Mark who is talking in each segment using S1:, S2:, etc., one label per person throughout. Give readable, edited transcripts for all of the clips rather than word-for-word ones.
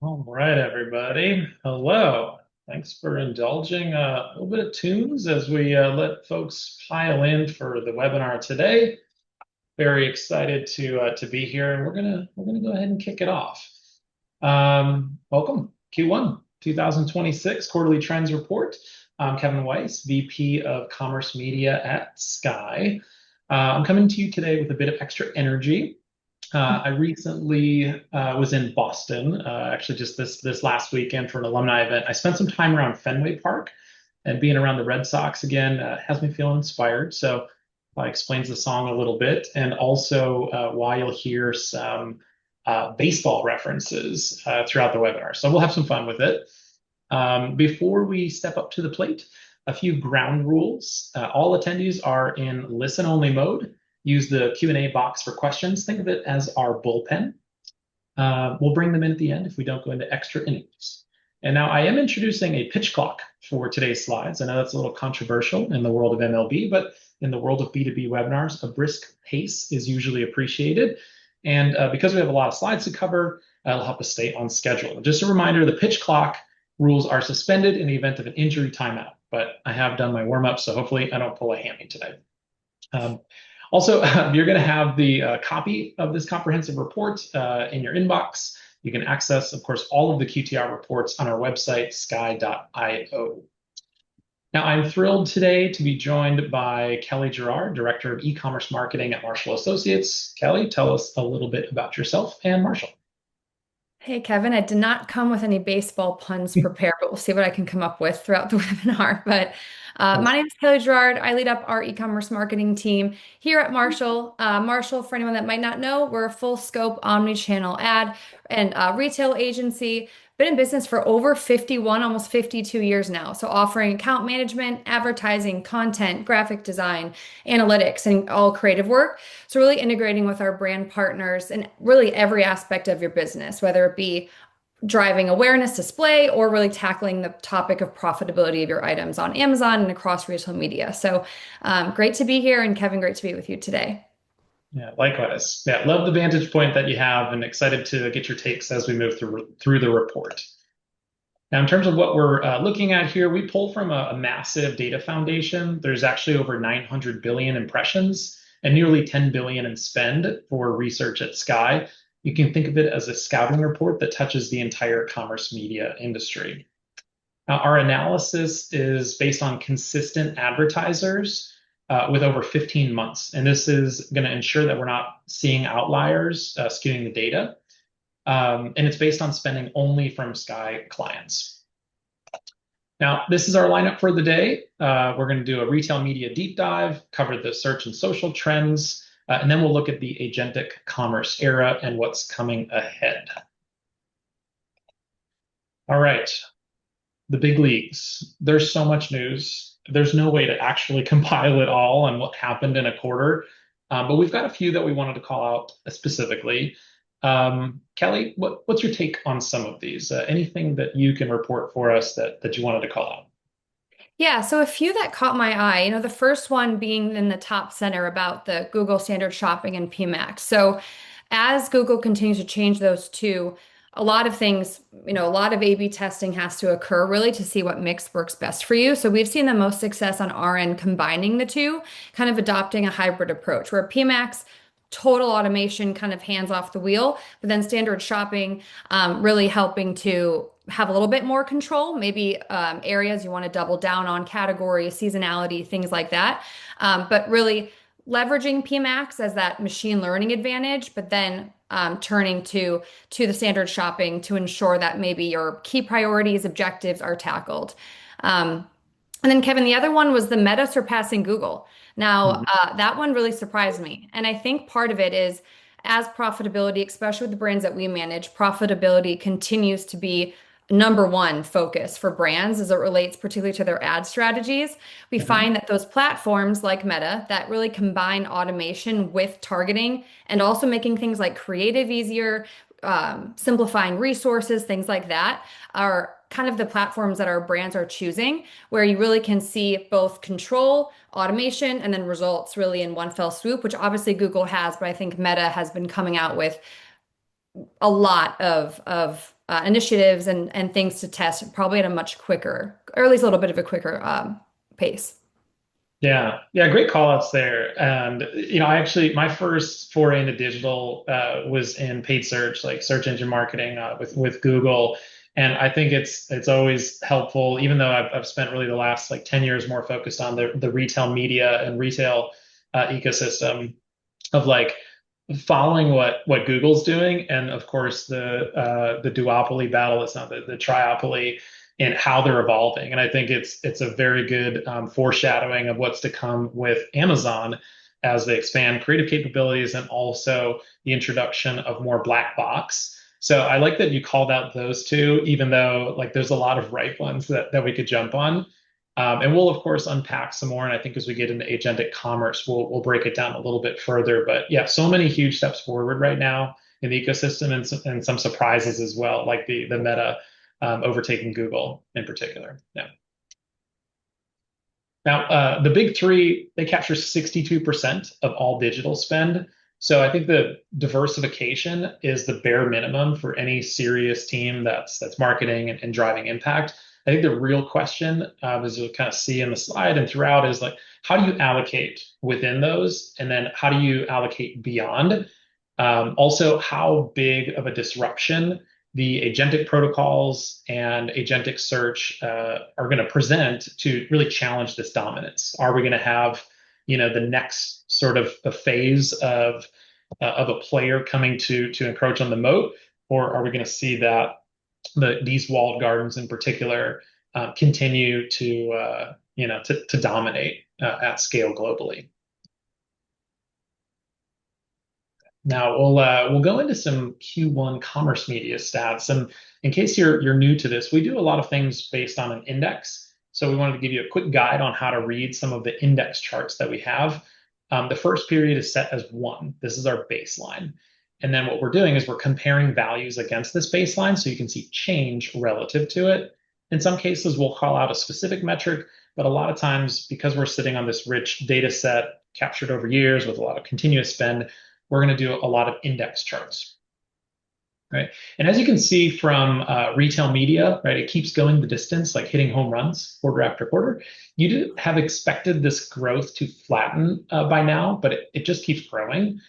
S1: All right, everybody. Hello. Thanks for indulging a little bit of tunes as we let folks pile in for the webinar today. Very excited to be here, and we're gonna go ahead and kick it off. Welcome, Q1 2026 Quarterly Trends Report. I'm Kevin Weiss, VP of Commerce Media at Skai. I'm coming to you today with a bit of extra energy. I recently was in Boston, actually just this last weekend for an alumni event. I spent some time around Fenway Park, and being around the Red Sox again has me feeling inspired. So explains the song a little bit, and also why you'll hear some baseball references throughout the webinar. So we'll have some fun with it. Before we step up to the plate, a few ground rules. All attendees are in listen-only mode. Use the Q&A box for questions. Think of it as our bullpen. We'll bring them in at the end if we don't go into extra innings. And now I am introducing a pitch clock for today's slides. I know that's a little controversial in the world of MLB, but in the world of B2B webinars, a brisk pace is usually appreciated. And because we have a lot of slides to cover, it'll help us stay on schedule. Just a reminder, the pitch clock rules are suspended in the event of an injury timeout, but I have done my warm-up, so hopefully I don't pull a hammy today. Also, you're going to have the copy of this comprehensive report in your inbox. You can access, of course, all of the QTR reports on our website, skai.io. Now, I'm thrilled today to be joined by Kelly Gerard, Director of E-commerce Marketing at Marshall Associates. Kelly, tell us a little bit about yourself and Marshall.
S2: Hey, Kevin, I did not come with any baseball puns prepared, but we'll see what I can come up with throughout the webinar. But my name is Kelly Gerard. I lead up our e-commerce marketing team here at Marshall. Marshall, for anyone that might not know, we're a full scope omni-channel ad and retail agency. Been in business for over 51, almost 52 years now. So offering account management, advertising, content, graphic design, analytics, and all creative work. So really integrating with our brand partners in really every aspect of your business, whether it be driving awareness display or really tackling the topic of profitability of your items on Amazon and across retail media. So great to be here, and Kevin, great to be with you today.
S1: Yeah, likewise. Yeah, love the vantage point that you have and excited to get your takes as we move through the report. Now, in terms of what we're looking at here, we pull from a massive data foundation. There's actually over 900 billion impressions and nearly 10 billion in spend for research at Skai. You can think of it as a scouting report that touches the entire commerce media industry. Now, our analysis is based on consistent advertisers with over 15 months. And this is going to ensure that we're not seeing outliers skewing the data. And it's based on spending only from Skai clients. Now, this is our lineup for the day. We're going to do a retail media deep dive, cover the search and social trends, and then we'll look at the agentic commerce era and what's coming ahead. All right, the big leagues. There's so much news. There's no way to actually compile it all on what happened in a quarter, but we've got a few that we wanted to call out specifically. Kelly, what's your take on some of these? Anything that you can report for us that you wanted to call out?
S2: Yeah, so a few that caught my eye, the first one being in the top center about the Google standard shopping and PMax. So as Google continues to change those two, a lot of things, a lot of A/B testing has to occur really to see what mix works best for you. So we've seen the most success on our end combining the two, kind of adopting a hybrid approach where PMax, total automation, kind of hands off the wheel, but then standard shopping, really helping to have a little bit more control, maybe areas you want to double down on, categories, seasonality, things like that. But really leveraging PMax as that machine learning advantage, but then turning to the standard shopping to ensure that maybe your key priorities, objectives are tackled. And then Kevin, the other one was the Meta surpassing Google. Now,
S1: Mhm.
S2: that one really surprised me. And I think part of it is as profitability, especially with the brands that we manage, profitability continues to be number one focus for brands as it relates particularly to their ad strategies. We
S1: Mhm.
S2: find that those platforms like Meta that really combine automation with targeting and also making things like creative easier, simplifying resources, things like that are kind of the platforms that our brands are choosing, where you really can see both control, automation, and then results really in one fell swoop, which obviously Google has, but I think Meta has been coming out with a lot of initiatives and things to test, probably at a much quicker, or at least a little bit of a quicker pace.
S1: Yeah, yeah, great call outs there. And I actually my first foray into digital was in paid search, like search engine marketing with Google. And I think it's always helpful, even though I've spent really the last like 10 years more focused on the retail media and retail ecosystem of like following what Google's doing, and of course the duopoly battle. It's not the triopoly in how they're evolving. And I think it's a very good foreshadowing of what's to come with Amazon as they expand creative capabilities and also the introduction of more black box. So I like that you called out those two, even though like there's a lot of ripe ones that we could jump on. And we'll of course unpack some more. And I think as we get into agentic commerce, we'll break it down a little bit further. But yeah, so many huge steps forward right now in the ecosystem, and some surprises as well, like the Meta overtaking Google in particular. Yeah. Now, the big three, they capture 62% of all digital spend. So I think the diversification is the bare minimum for any serious team that's marketing and driving impact. I think the real question, as you'll kind of see in the slide and throughout, is like, how do you allocate within those? And then how do you allocate beyond? Also, how big of a disruption the agentic protocols and agentic search are going to present to really challenge this dominance? Are we going to have, the next sort of a phase of a player coming to encroach on the moat, or are we going to see that these walled gardens in particular continue to dominate at scale globally? Now we'll go into some Q1 commerce media stats. And in case you're new to this, we do a lot of things based on an index. So we wanted to give you a quick guide on how to read some of the index charts that we have. The first period is set as 1. This is our baseline. And then what we're doing is we're comparing values against this baseline so you can see change relative to it. In some cases, we'll call out a specific metric, but a lot of times, because we're sitting on this rich data set captured over years with a lot of continuous spend, we're going to do a lot of index charts, right? And as you can see from retail media, right, it keeps going the distance, like hitting home runs quarter after quarter. You do have expected this growth to flatten by now, but it just keeps growing.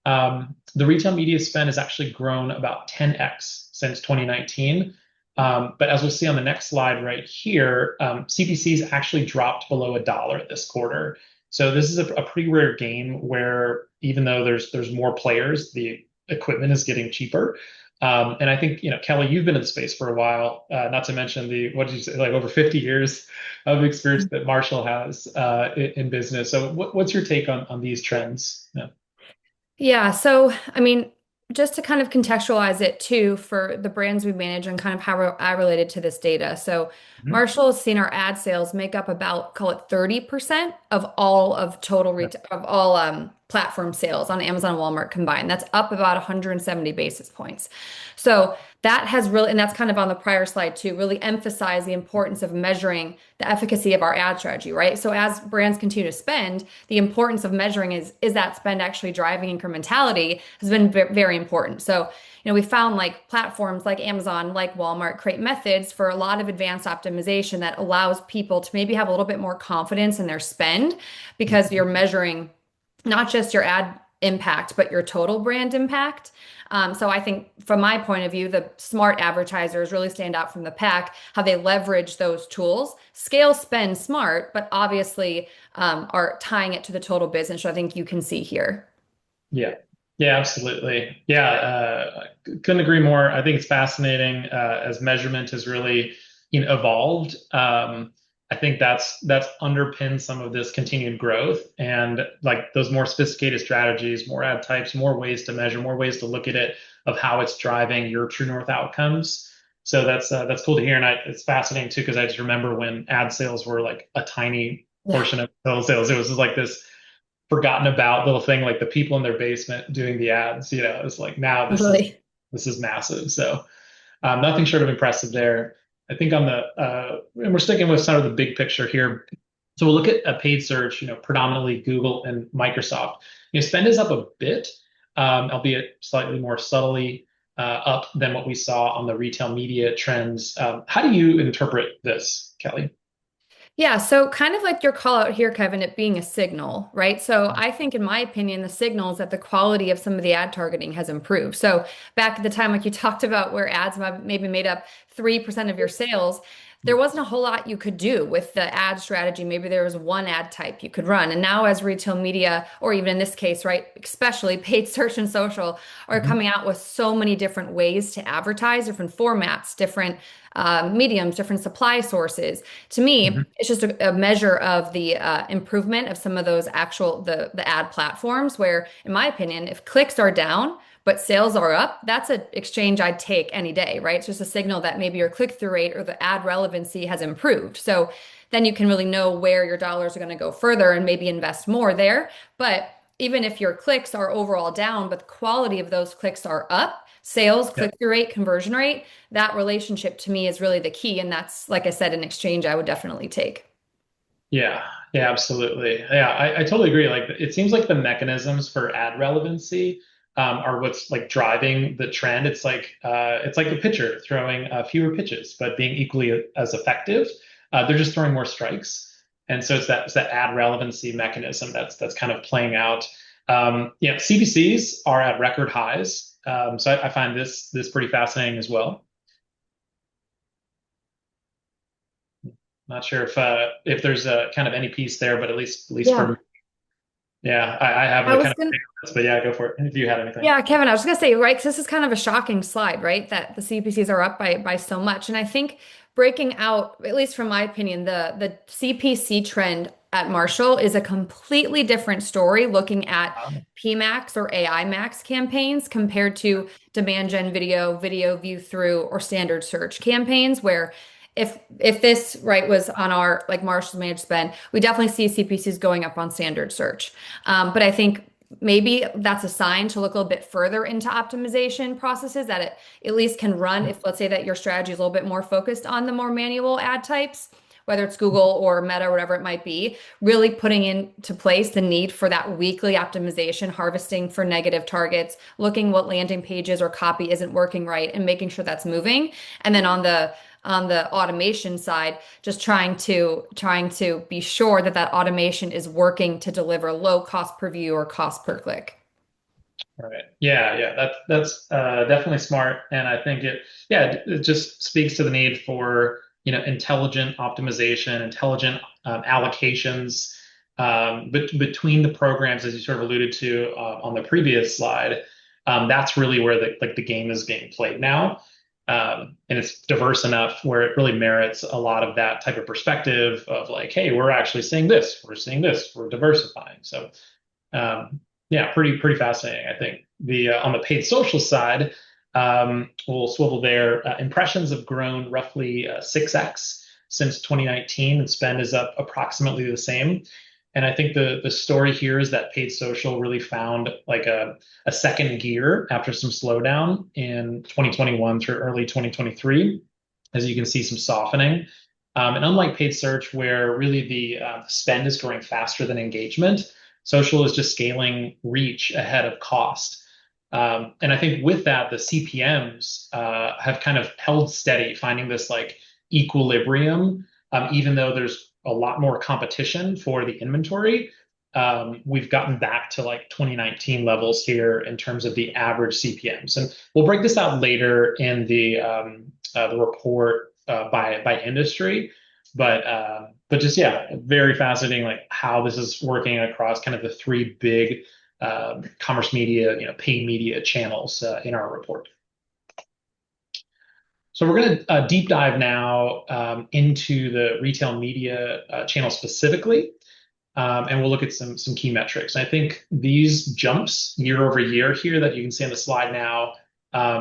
S1: The retail media spend has actually grown about 10x since 2019. But as we'll see on the next slide right here, CPCs actually dropped below $1 this quarter. So this is a pretty rare game where even though there's more players, the equipment is getting cheaper. And I think, Kelly, you've been in the space for a while, not to mention what did you say, like over 50 years of experience that Marshall has in business. So what's your take on these trends? Yeah.
S2: Yeah, so I mean, just to kind of contextualize it too for the brands we manage and kind of how I related to this data. So
S1: Mhm.
S2: Marshall has seen our ad sales make up about, call it 30% of all of total retail of all platform sales on Amazon and Walmart combined. That's up about 170 basis points. So that has really, and that's kind of on the prior slide too, really emphasized the importance of measuring the efficacy of our ad strategy, right? So as brands continue to spend, the importance of measuring is that spend actually driving incrementality has been very important. So, we found like platforms like Amazon, like Walmart create methods for a lot of advanced optimization that allows people to maybe have a little bit more confidence in their spend because you're measuring not just your ad impact, but your total brand impact. So I think from my point of view, the smart advertisers really stand out from the pack, how they leverage those tools, scale spend smart, but obviously are tying it to the total business, which I think you can see here.
S1: Yeah. Yeah, absolutely. Yeah, couldn't agree more. I think it's fascinating as measurement has really, evolved. I think that's underpinned some of this continued growth, and like those more sophisticated strategies, more ad types, more ways to measure, more ways to look at it of how it's driving your true north outcomes. So that's cool to hear, and it's fascinating too because I just remember when ad sales were like a tiny
S2: Yeah,
S1: portion of total sales. It was just like this forgotten about little thing, like the people in their basement doing the ads. It's like now
S2: totally.
S1: this is massive. So nothing short of impressive there. I think on and we're sticking with some of the big picture here. So we'll look at a paid search, predominantly Google and Microsoft. Spend is up a bit, albeit slightly more subtly. up than what we saw on the retail media trends. How do you interpret this, Kelly?
S2: Yeah, so kind of like your call out here, Kevin, it being a signal, right? So I think, in my opinion, the signal is that the quality of some of the ad targeting has improved. So back at the time, like you talked about, where ads maybe made up 3% of your sales, there wasn't a whole lot you could do with the ad strategy. Maybe there was one ad type you could run. And now, as retail media, or even in this case, right, especially paid search and social, are
S1: Mhm.
S2: coming out with so many different ways to advertise, different formats, different mediums, different supply sources. To
S1: Mhm.
S2: me, it's just a measure of the improvement of some of those actual the ad platforms. Where, in my opinion, if clicks are down but sales are up, that's an exchange I'd take any day, right? It's just a signal that maybe your click-through rate or the ad relevancy has improved. So then you can really know where your dollars are going to go further and maybe invest more there. But even if your clicks are overall down, but the quality of those clicks are up, sales,
S1: Yeah.
S2: click-through rate, conversion rate, that relationship to me is really the key. And that's, like I said, an exchange I would definitely take.
S1: Yeah, yeah, absolutely. Yeah, I totally agree. Like it seems like the mechanisms for ad relevancy are what's like driving the trend. It's like a pitcher throwing fewer pitches, but being equally as effective. They're just throwing more strikes, and so it's that ad relevancy mechanism that's kind of playing out. Yeah, CPCs are at record highs, so I find this pretty fascinating as well. Not sure if there's a kind of any piece there, but at least for
S2: Yeah.
S1: me. Yeah, I have
S2: I
S1: a
S2: was
S1: kind of
S2: gonna
S1: take on this, but yeah, go for it if you had anything.
S2: Yeah, Kevin, I was gonna say, right, 'cause this is kind of a shocking slide, right? That the CPCs are up by so much. And I think breaking out, at least from my opinion, the CPC trend at Marshall is a completely different story looking at
S1: Um,
S2: PMAX or AI Max campaigns compared to demand gen video, video view through, or standard search campaigns, where if this right was on our like Marshall's managed spend, we definitely see CPCs going up on standard search. But I think maybe that's a sign to look a little bit further into optimization processes that it at least can run if, let's say, that your strategy is a little bit more focused on the more manual ad types, whether it's Google or Meta or whatever it might be, really putting into place the need for that weekly optimization, harvesting for negative targets, looking what landing pages or copy isn't working right and making sure that's moving. And then on the automation side, just trying to be sure that that automation is working to deliver low cost per view or cost per click.
S1: Right. Yeah, yeah, that's definitely smart, and I think it just speaks to the need for intelligent optimization, intelligent allocations between the programs, as you sort of alluded to on the previous slide. That's really where the game is being played now, and it's diverse enough where it really merits a lot of that type of perspective of like, hey, we're actually seeing this, we're diversifying. So. Yeah, pretty fascinating. I think the on the paid social side, we'll swivel there. Impressions have grown roughly 6x since 2019, and spend is up approximately the same. And I think the story here is that paid social really found like a second gear after some slowdown in 2021 through early 2023, as you can see some softening. And unlike paid search, where really the spend is growing faster than engagement, social is just scaling reach ahead of cost. And I think with that, the CPMs have kind of held steady, finding this like equilibrium, even though there's a lot more competition for the inventory. We've gotten back to like 2019 levels here in terms of the average CPMs, and we'll break this out later in the report by industry. But just yeah, very fascinating, like how this is working across kind of the three big commerce media, paid media channels in our report. So we're going to deep dive now into the retail media channel specifically, and we'll look at some key metrics. I think these jumps year over year here that you can see on the slide now,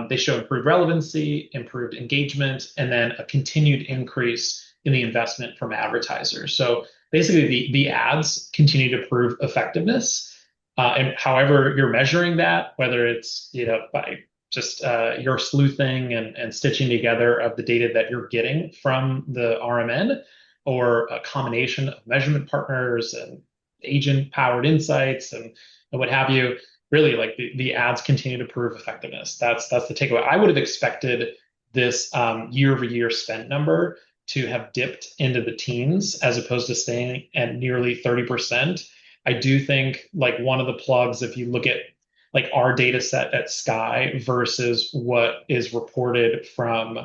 S1: they show improved relevancy, improved engagement, and then a continued increase in the investment from advertisers. So basically, the ads continue to prove effectiveness. And however you're measuring that, whether it's by just your sleuthing and stitching together of the data that you're getting from the RMN, or a combination of measurement partners and agent-powered insights and what have you, really like the ads continue to prove effectiveness. That's the takeaway. I would have expected this year over year spend number to have dipped into the teens as opposed to staying at nearly 30%. I do think like one of the plugs, if you look at like our data set at Sky versus what is reported from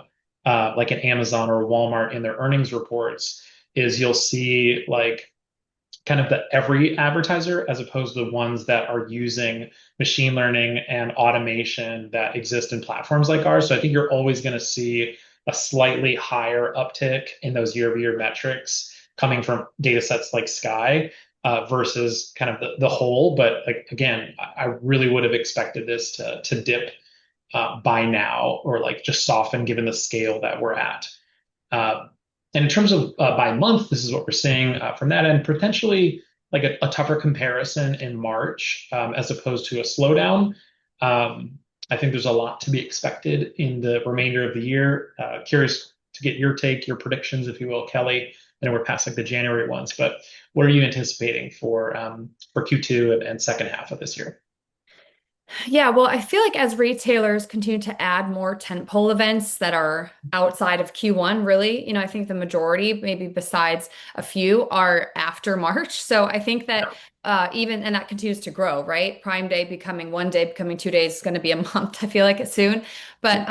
S1: like an Amazon or Walmart in their earnings reports, is you'll see like kind of the every advertiser as opposed to the ones that are using machine learning and automation that exist in platforms like ours. So I think you're always going to see a slightly higher uptick in those year-over-year metrics coming from data sets like Sky versus kind of the whole. But like again, I really would have expected this to dip by now or like just soften given the scale that we're at. Uh, and in terms of by month, this is what we're seeing from that end, potentially like a tougher comparison in March as opposed to a slowdown. I think there's a lot to be expected in the remainder of the year. Curious to get your take, your predictions, if you will, Kelly. I know we're past like the January ones, but what are you anticipating for Q2 and second half of this year?
S2: Yeah, well, I feel like as retailers continue to add more tentpole events that are outside of Q1, really, I think the majority, maybe besides a few, are after March. So I think that and that continues to grow, right? Prime Day becoming one day, becoming 2 days is going to be a month. I feel like it soon. But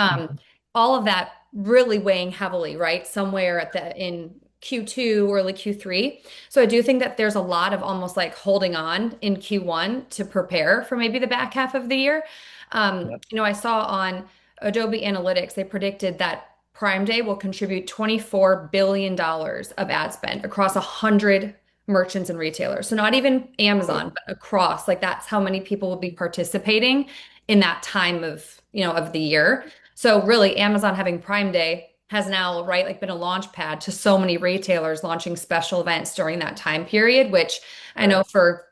S2: all of that really weighing heavily, right? Somewhere in Q2, early Q3. So I do think that there's a lot of almost like holding on in Q1 to prepare for maybe the back half of the year.
S1: Yep.
S2: I saw on Adobe Analytics, they predicted that Prime Day will contribute $24 billion of ad spend across 100 merchants and retailers. So not even Amazon, but across, like that's how many people will be participating in that time of the year. So really Amazon having Prime Day has now, right, like been a launch pad to so many retailers launching special events during that time period, which I know
S1: Right.
S2: for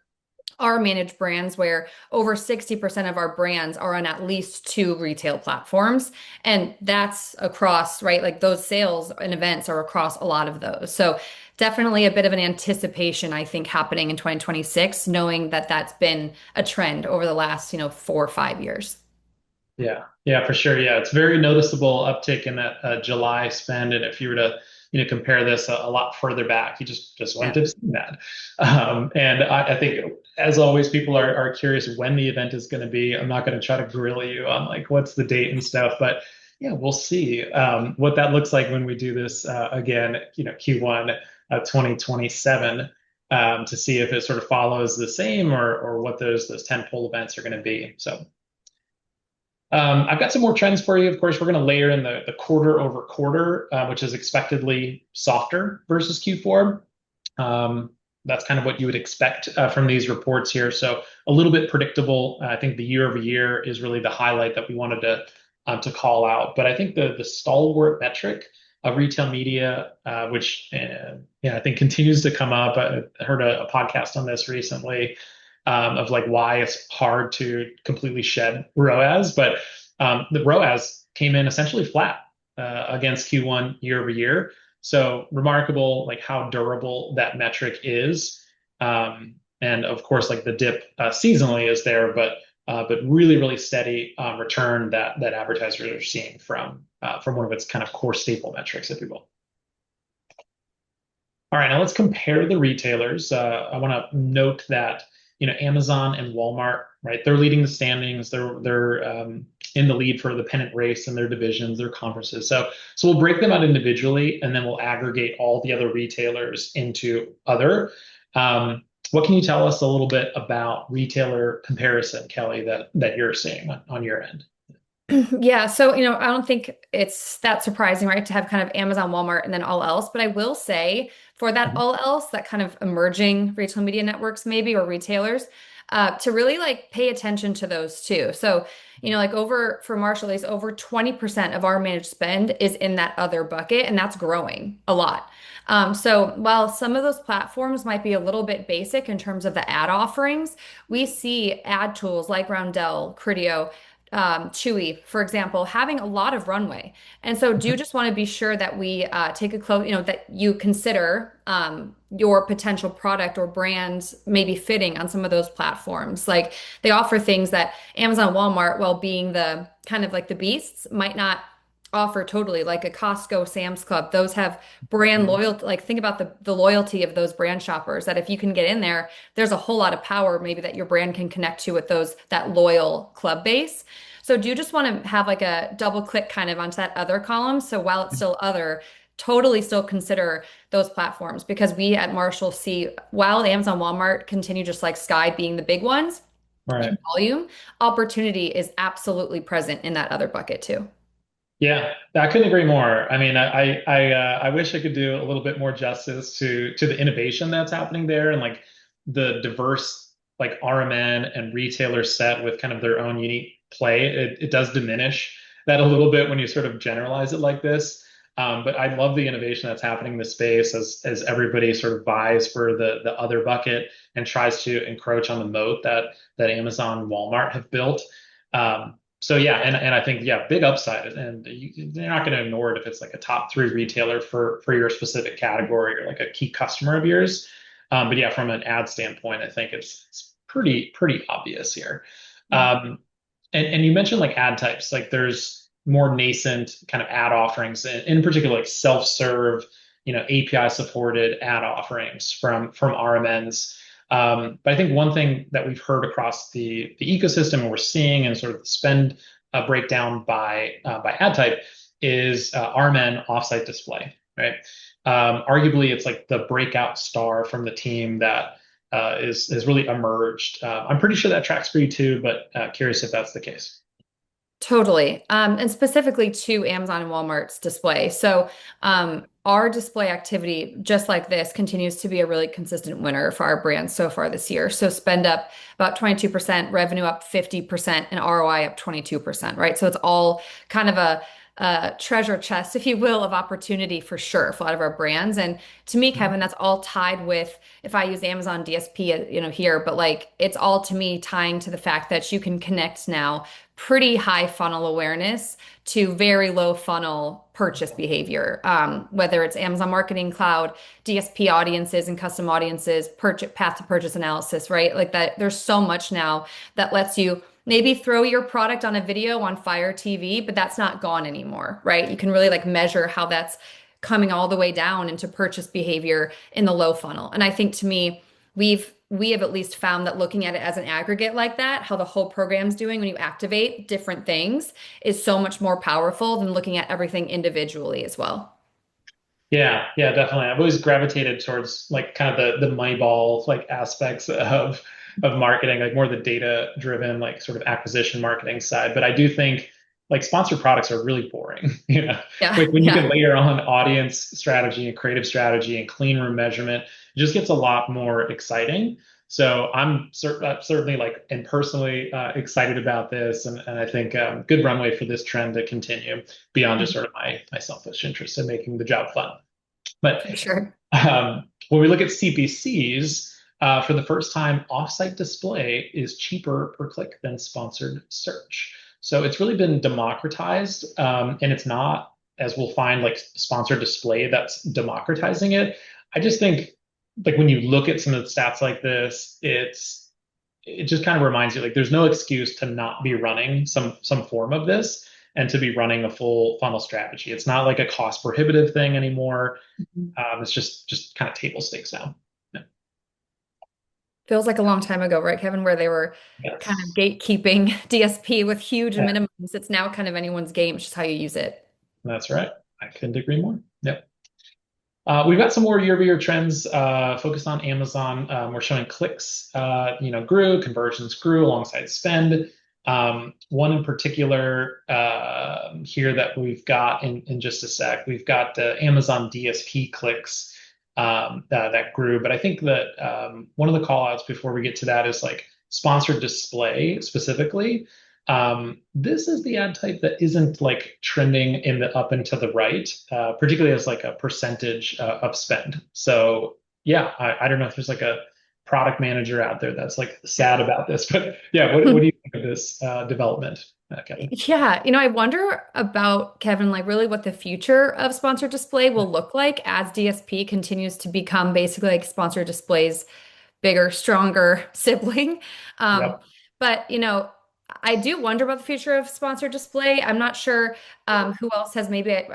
S2: our managed brands where over 60% of our brands are on at least two retail platforms. And that's across, right? Like those sales and events are across a lot of those. So definitely a bit of an anticipation, I think, happening in 2026, knowing that that's been a trend over the last, 4 or 5 years.
S1: Yeah, yeah, for sure. Yeah, it's very noticeable uptick in that July spend, and if you were to, compare this a lot further back, you just wouldn't
S2: Yeah.
S1: have seen that. And I think, as always, people are curious when the event is going to be. I'm not going to try to grill you on like what's the date and stuff, but yeah, we'll see what that looks like when we do this again. Q1 2027 to see if it sort of follows the same or what those tentpole events are going to be. So. I've got some more trends for you. Of course, we're going to layer in the quarter over quarter, which is expectedly softer versus Q4. That's kind of what you would expect from these reports here. So a little bit predictable. I think the year over year is really the highlight that we wanted to call out. But I think the stalwart metric of retail media, which yeah, I think continues to come up. I heard a podcast on this recently of like why it's hard to completely shed ROAS, but the ROAS came in essentially flat against Q1 year over year. So remarkable, like how durable that metric is. And of course, like the dip seasonally is there, but really, really steady return that advertisers are seeing from one of its kind of core staple metrics, if you will. All right, now let's compare the retailers. I want to note that Amazon and Walmart, right? They're leading the standings. They're in the lead for the pennant race in their divisions, their conferences. So we'll break them out individually, and then we'll aggregate all the other retailers into other. What can you tell us a little bit about retailer comparison, Kelly, that you're seeing on your end?
S2: Yeah, so I don't think it's that surprising, right, to have kind of Amazon, Walmart, and then all else. But I will say for that
S1: Mhm.
S2: all else, that kind of emerging retail media networks, maybe, or retailers, to really like pay attention to those too. So, like over for Marshall, at least over 20% of our managed spend is in that other bucket, and that's growing a lot. So while some of those platforms might be a little bit basic in terms of the ad offerings, we see ad tools like Roundel, Criteo, Chewy, for example, having a lot of runway. And so do just want to be sure that we take a close, that you consider, your potential product or brand maybe fitting on some of those platforms. Like they offer things that Amazon, Walmart, while being the kind of like the beasts, might not offer totally, like a Costco, Sam's Club. Those have brand loyalty. Like think about the loyalty of those brand shoppers that if you can get in there, there's a whole lot of power maybe that your brand can connect to with those that loyal club base. So do you just want to have like a double click kind of onto that other column? So while it's still other, totally still consider those platforms because we at Marshall see while Amazon, Walmart continue just like Skai being the big ones
S1: Right.
S2: in volume, opportunity is absolutely present in that other bucket too.
S1: Yeah, I couldn't agree more. I mean, I wish I could do a little bit more justice to the innovation that's happening there and like the diverse like RMN and retailer set with kind of their own unique play. It does diminish that a little bit when you sort of generalize it like this. But I love the innovation that's happening in the space as everybody sort of vies for the other bucket and tries to encroach on the moat that Amazon and Walmart have built. So yeah, and I think yeah, big upside, and you're not going to ignore it if it's like a top three retailer for your specific category or like a key customer of yours. But yeah, from an ad standpoint, I think it's pretty obvious here.
S2: Yeah.
S1: And you mentioned like ad types, like there's more nascent kind of ad offerings, in particular like self-serve, API supported ad offerings from RMNs. But I think one thing that we've heard across the ecosystem and we're seeing and sort of the spend breakdown by ad type is RMN offsite display, right? Arguably, it's like the breakout star from the team that is really emerged. I'm pretty sure that tracks for you too, but curious if that's the case.
S2: Totally. And specifically to Amazon and Walmart's display. So, our display activity, just like this, continues to be a really consistent winner for our brand so far this year. So, spend up about 22%, revenue up 50%, and ROI up 22%, right? So, it's all kind of a treasure chest, if you will, of opportunity for sure for a lot of our brands. And to me, Kevin, that's all tied with, if I use Amazon DSP, here, but like it's all to me tying to the fact that you can connect now pretty high funnel awareness to very low funnel purchase behavior. Whether it's Amazon Marketing Cloud, DSP audiences and custom audiences, purchase path to purchase analysis, right? Like that, there's so much now that lets you maybe throw your product on a video on Fire TV, but that's not gone anymore, right? You can really like measure how that's coming all the way down into purchase behavior in the low funnel. And I think to me, we have at least found that looking at it as an aggregate like that, how the whole program's doing when you activate different things is so much more powerful than looking at everything individually as well.
S1: Yeah, definitely. I've always gravitated towards like kind of the Moneyball like aspects of marketing, like more the data driven, like sort of acquisition marketing side. But I do think like sponsored products are really boring,
S2: Yeah,
S1: Like when you can
S2: yeah.
S1: layer on audience strategy and creative strategy and clean room measurement, it just gets a lot more exciting. So certainly like and personally excited about this, and I think good runway for this trend to continue beyond just sort of my selfish interest in making the job fun. But
S2: For sure.
S1: when we look at CPCs, for the first time, offsite display is cheaper per click than sponsored search. So it's really been democratized, and it's not, as we'll find, like sponsored display that's democratizing it. I just think, like when you look at some of the stats like this, it just kind of reminds you like there's no excuse to not be running some form of this and to be running a full funnel strategy. It's not like a cost prohibitive thing anymore.
S2: Mhm.
S1: It's just kind of table stakes now. Yeah.
S2: Feels like a long time ago, right, Kevin, where they were kind of
S1: Yes,
S2: gatekeeping DSP with huge
S1: yeah,
S2: minimums. It's now kind of anyone's game, it's just how you use it.
S1: that's right. I couldn't agree more. Yep. We've got some more year-over-year trends focused on Amazon. We're showing clicks, grew, conversions grew alongside spend. One in particular here that we've got in just a sec, we've got Amazon DSP clicks that grew. But I think that one of the call outs before we get to that is like sponsored display specifically. This is the ad type that isn't like trending in the up and to the right, particularly as like a percentage of spend. So yeah, I don't know if there's like a product manager out there that's like sad about this, but yeah, what do you think of this development? Kevin.
S2: Yeah, I wonder about Kevin, like really what the future of sponsored display will look like as DSP continues to become basically like sponsored display's bigger, stronger sibling. Um,
S1: Yep.
S2: but I do wonder about the future of sponsored display. I'm not sure who else has maybe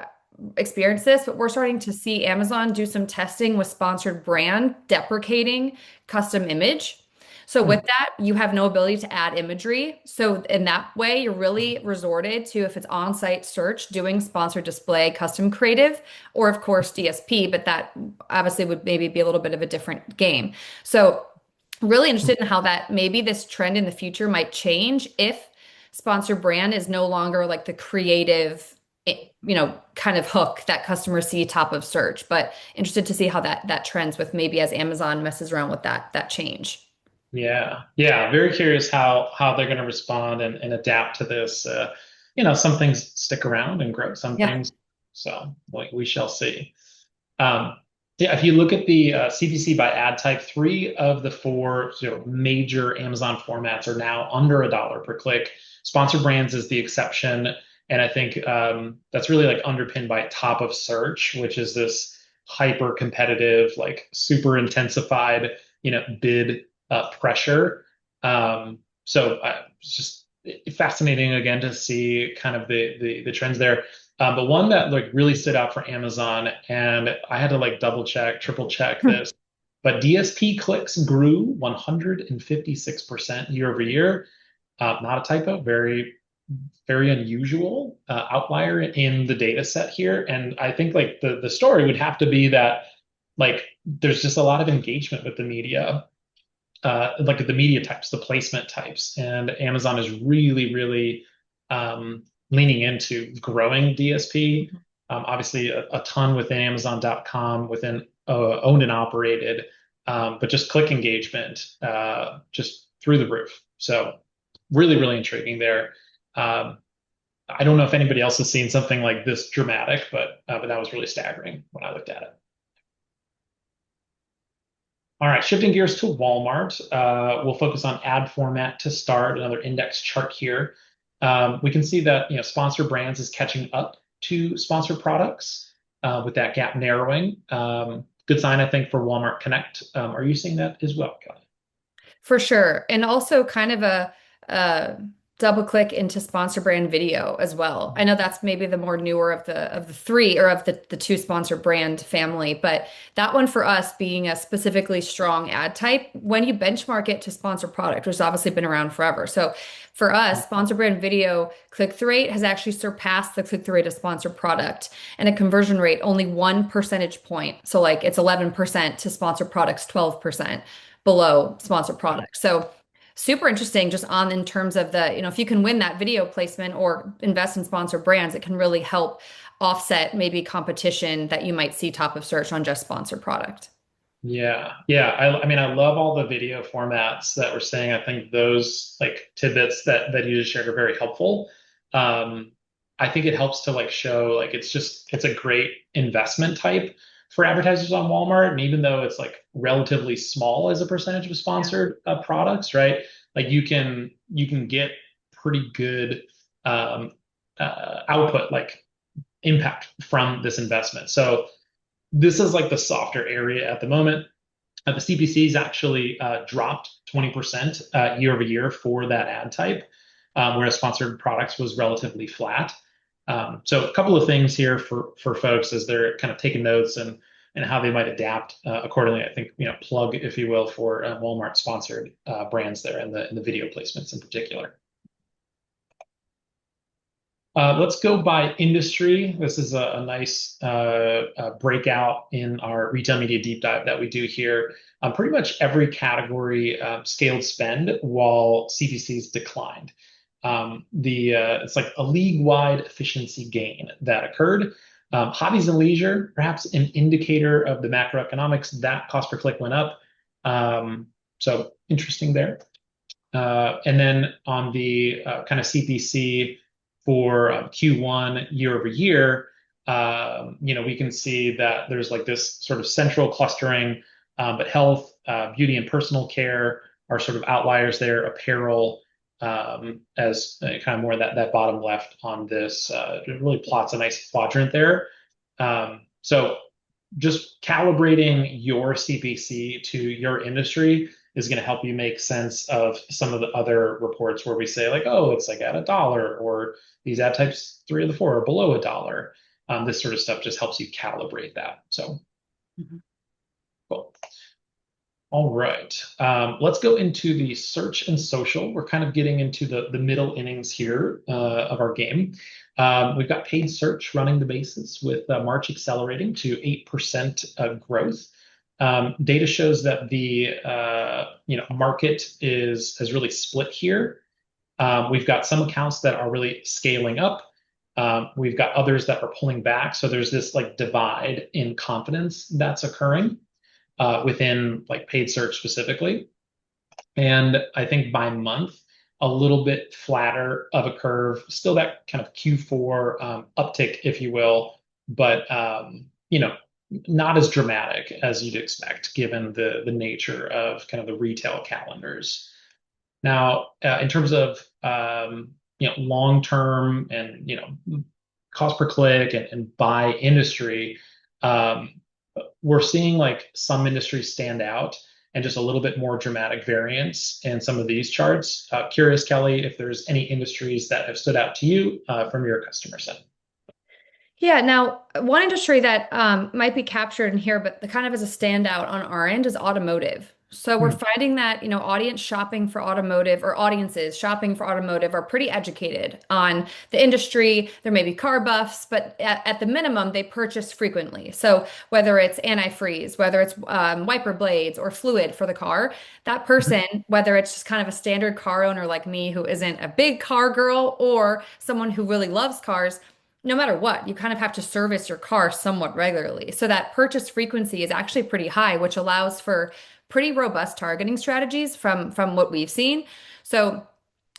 S2: experienced this, but we're starting to see Amazon do some testing with sponsored brand deprecating custom image. So
S1: Hmm.
S2: with that, you have no ability to add imagery. So in that way, you're really resorted to, if it's on-site search, doing sponsored display, custom creative, or of course DSP, but that obviously would maybe be a little bit of a different game. So really interested in how that maybe this trend in the future might change if sponsor brand is no longer like the creative, kind of hook that customers see top of search. But interested to see how that trends with maybe as Amazon messes around with that change.
S1: Yeah, yeah. Very curious how they're going to respond and adapt to this. Some things stick around and grow, some
S2: Yeah.
S1: things. So we shall see. Um, yeah, if you look at the CPC by ad type, three of the four major Amazon formats are now under $1 per click. Sponsor brands is the exception, and I think that's really like underpinned by top of search, which is this hyper competitive, like super intensified, bid pressure. It's just fascinating again to see kind of the trends there. But one that like really stood out for Amazon, and I had to like double check, triple check this, but DSP clicks grew 156% year over year. Not a typo, very, very unusual outlier in the data set here. And I think like the story would have to be that like there's just a lot of engagement with the media, like the media types, the placement types, and Amazon is really, really leaning into growing DSP. Obviously, a ton within Amazon.com, within owned and operated, but just click engagement just through the roof. So really, really intriguing there. Um, I don't know if anybody else has seen something like this dramatic, but that was really staggering when I looked at it. All right, shifting gears to Walmart, we'll focus on ad format to start. Another index chart here. We can see that sponsor brands is catching up to sponsor products with that gap narrowing. Good sign, I think, for Walmart Connect. Are you seeing that as well, Kelly?
S2: For sure. And also kind of a double click into sponsor brand video as well. I know that's maybe the more newer of the three or of the two sponsor brand family, but that one for us being a specifically strong ad type when you benchmark it to sponsor product, which has obviously been around forever. So for us, sponsor brand video click-through rate has actually surpassed the click-through rate of sponsor product and a conversion rate only 1 percentage point. So like it's 11% to sponsor products, 12% below sponsor products. So super interesting just on in terms of if you can win that video placement or invest in sponsor brands, it can really help offset maybe competition that you might see top of search on just sponsor product.
S1: Yeah, yeah. I mean, I love all the video formats that we're saying. I think those like tidbits that you just shared are very helpful. Um, I think it helps to like show like it's a great investment type for advertisers on Walmart. And even though it's like relatively small as a percentage of
S2: Yeah.
S1: sponsored products, right? Like you can get pretty good output, like impact from this investment. So this is like the softer area at the moment. The CPCs actually dropped 20% year over year for that ad type, whereas sponsored products was relatively flat. So a couple of things here for folks as they're kind of taking notes and how they might adapt accordingly. I think plug, if you will, for Walmart sponsored brands there and the video placements in particular. Let's go by industry. This is a nice breakout in our retail media deep dive that we do here. Pretty much every category scaled spend while CPCs declined. It's like a league-wide efficiency gain that occurred. Hobbies and leisure, perhaps an indicator of the macroeconomics, that cost per click went up. So interesting there. And then on the kind of CPC for Q1 year over year, we can see that there's like this sort of central clustering, but health, beauty and personal care are sort of outliers there. Apparel as kind of more that bottom left on this. It really plots a nice quadrant there. So just calibrating your CPC to your industry is going to help you make sense of some of the other reports where we say like, oh, it's like at $1, or these ad types 3 of the 4 are below $1. This sort of stuff just helps you calibrate that. So
S2: Mhm.
S1: cool. All right. Let's go into the search and social. We're kind of getting into the middle innings here of our game. We've got paid search running the bases with March accelerating to 8% growth. Data shows that the market has really split here. We've got some accounts that are really scaling up. We've got others that are pulling back. So there's this like divide in confidence that's occurring within like paid search specifically. And I think by month, a little bit flatter of a curve, still that kind of Q4 uptick, if you will, but not as dramatic as you'd expect given the nature of kind of the retail calendars. Now, in terms of long term and cost per click and by industry, um, we're seeing like some industries stand out and just a little bit more dramatic variance in some of these charts. Curious, Kelly, if there's any industries that have stood out to you from your customer set.
S2: Yeah, now one industry that might be captured in here, but the kind of as a standout on our end is automotive. So we're
S1: Hmm.
S2: finding that, audience shopping for automotive or audiences shopping for automotive are pretty educated on the industry. There may be car buffs, but at the minimum, they purchase frequently. So whether it's antifreeze, whether it's wiper blades or fluid for the car, that person, whether it's just kind of a standard car owner like me who isn't a big car girl or someone who really loves cars, no matter what, you kind of have to service your car somewhat regularly. So that purchase frequency is actually pretty high, which allows for pretty robust targeting strategies from what we've seen. So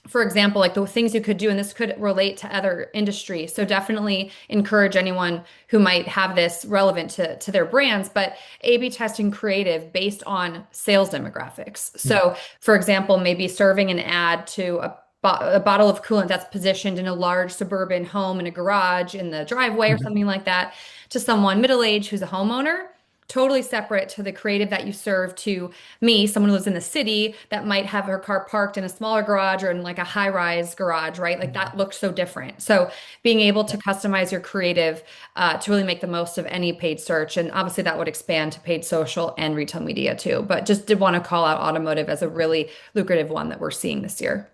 S2: for example, like the things you could do, and this could relate to other industries. So definitely encourage anyone who might have this relevant to their brands, but A/B testing creative based on sales demographics. So for example, maybe serving an ad to a bottle of coolant that's positioned in a large suburban home in a garage in the driveway or something like that to someone middle-aged who's a homeowner. Totally separate to the creative that you serve to me, someone who lives in the city that might have her car parked in a smaller garage or in like a high-rise garage, right? Like that looks so different. So being able to customize your creative to really make the most of any paid search, and obviously that would expand to paid social and retail media too. But just did want to call out automotive as a really lucrative one that we're seeing this year.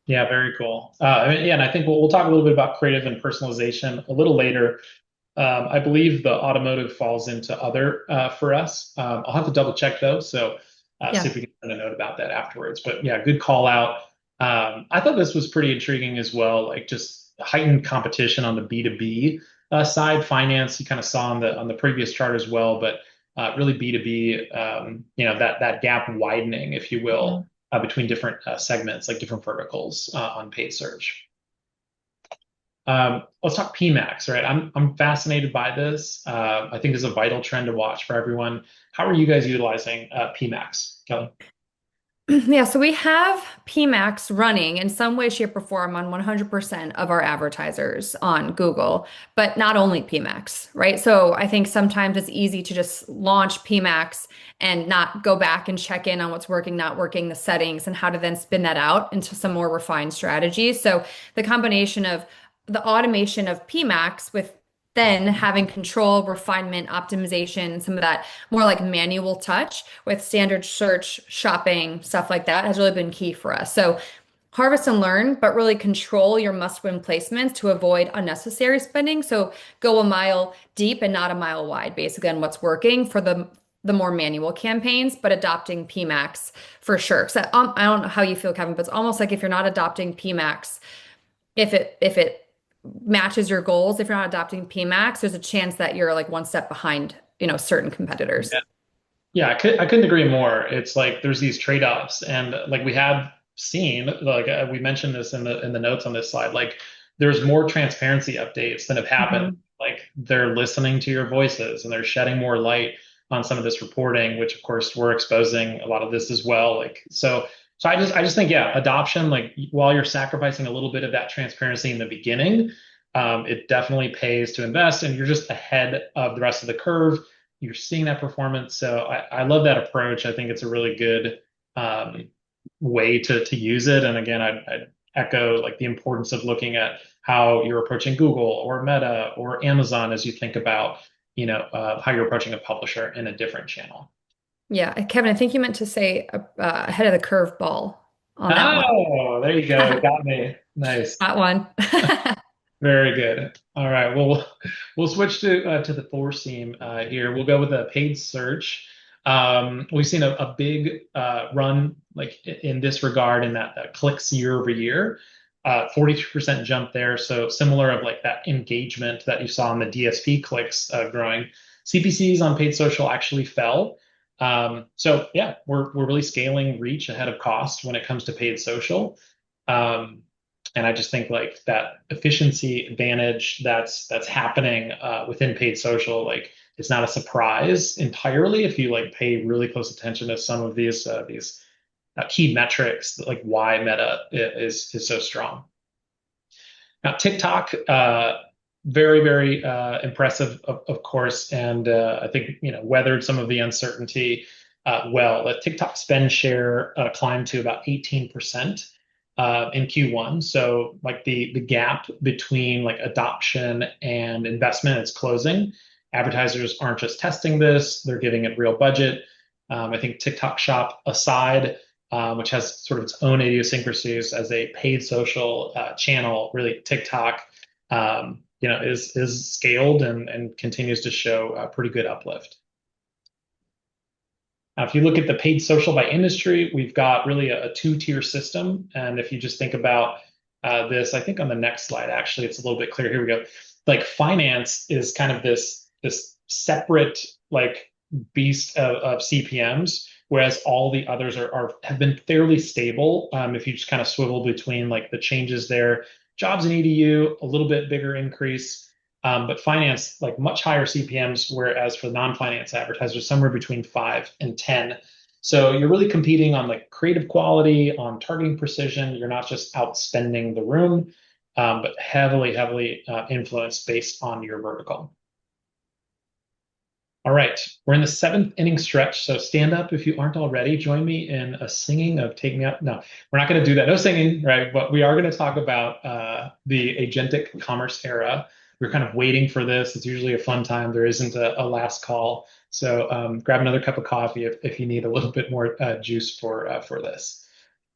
S1: Yeah, very cool. Yeah, and I think we'll talk a little bit about creative and personalization a little later. I believe the automotive falls into other for us. I'll have to double check though, so see
S2: Yeah.
S1: if we can send a note about that afterwards. But yeah, good call out. I thought this was pretty intriguing as well, like just heightened competition on the B2B side. Finance, you kind of saw on the previous chart as well, but really B2B, that gap widening, if you will, between different segments, like different verticals on paid search. Let's talk PMAX, right? I'm fascinated by this. I think this is a vital trend to watch for everyone. How are you guys utilizing PMAX, Kelly?
S2: Yeah, so we have PMAX running in some way, shape, or form on 100% of our advertisers on Google, but not only PMAX, right? So I think sometimes it's easy to just launch PMAX and not go back and check in on what's working, not working, the settings, and how to then spin that out into some more refined strategies. So the combination of the automation of PMAX with then having control, refinement, optimization, some of that more like manual touch with standard search, shopping, stuff like that has really been key for us. So harvest and learn, but really control your must-win placements to avoid unnecessary spending. So go a mile deep and not a mile wide, basically, on what's working for the more manual campaigns, but adopting PMAX for sure. So I don't know how you feel, Kevin, but it's almost like if you're not adopting PMAX, if it matches your goals, if you're not adopting PMAX, there's a chance that you're like one step behind, certain competitors.
S1: Yeah, I couldn't agree more. It's like there's these trade-offs, and like we have seen, like we mentioned this in the notes on this slide, like there's more transparency updates than have happened.
S2: Mhm.
S1: Like they're listening to your voices and they're shedding more light on some of this reporting, which of course we're exposing a lot of this as well. Like so, So I just think, yeah, adoption, like while you're sacrificing a little bit of that transparency in the beginning, it definitely pays to invest and you're just ahead of the rest of the curve. You're seeing that performance. So I love that approach. I think it's a really good um, way to use it. And again, I'd echo like the importance of looking at how you're approaching Google or Meta or Amazon as you think about, how you're approaching a publisher in a different channel.
S2: Yeah, Kevin, I think you meant to say ahead of the curve ball on that one.
S1: Oh, there you go. Got me. Nice.
S2: That one.
S1: Very good. All right. Well, we'll switch to the Thor theme here. We'll go with a paid search. We've seen a big run like in this regard in that clicks year over year, 42% jump there. So similar of like that engagement that you saw in the DSP clicks growing. CPCs on paid social actually fell. So yeah, we're really scaling reach ahead of cost when it comes to paid social. Um, and I just think like that efficiency advantage that's happening within paid social, like it's not a surprise entirely if you like pay really close attention to some of these key metrics, like why Meta is so strong. Now, TikTok, very, very impressive, of course, and I think weathered some of the uncertainty well. The TikTok spend share climbed to about 18% in Q1. So, like the gap between like adoption and investment is closing. Advertisers aren't just testing this; they're giving it real budget. I think TikTok Shop aside which has sort of its own idiosyncrasies as a paid social channel. Really, TikTok, is scaled and continues to show a pretty good uplift. Now, if you look at the paid social by industry, we've got really a two-tier system. And if you just think about this, I think on the next slide, actually, it's a little bit clear. Here we go. Like finance is kind of this separate like beast of CPMs, whereas all the others have been fairly stable. If you just kind of swivel between like the changes there, jobs and EDU, a little bit bigger increase. But finance, like much higher CPMs, whereas for non-finance advertisers, somewhere between 5 and 10. So you're really competing on like creative quality, on targeting precision. You're not just outspending the room, but heavily, heavily influenced based on your vertical. All right, we're in the seventh inning stretch, so stand up if you aren't already. Join me in a singing of "Take Me Up." No, we're not going to do that. No singing, right? But we are going to talk about the agentic commerce era. We're kind of waiting for this. It's usually a fun time. There isn't a last call, so grab another cup of coffee if you need a little bit more juice for this.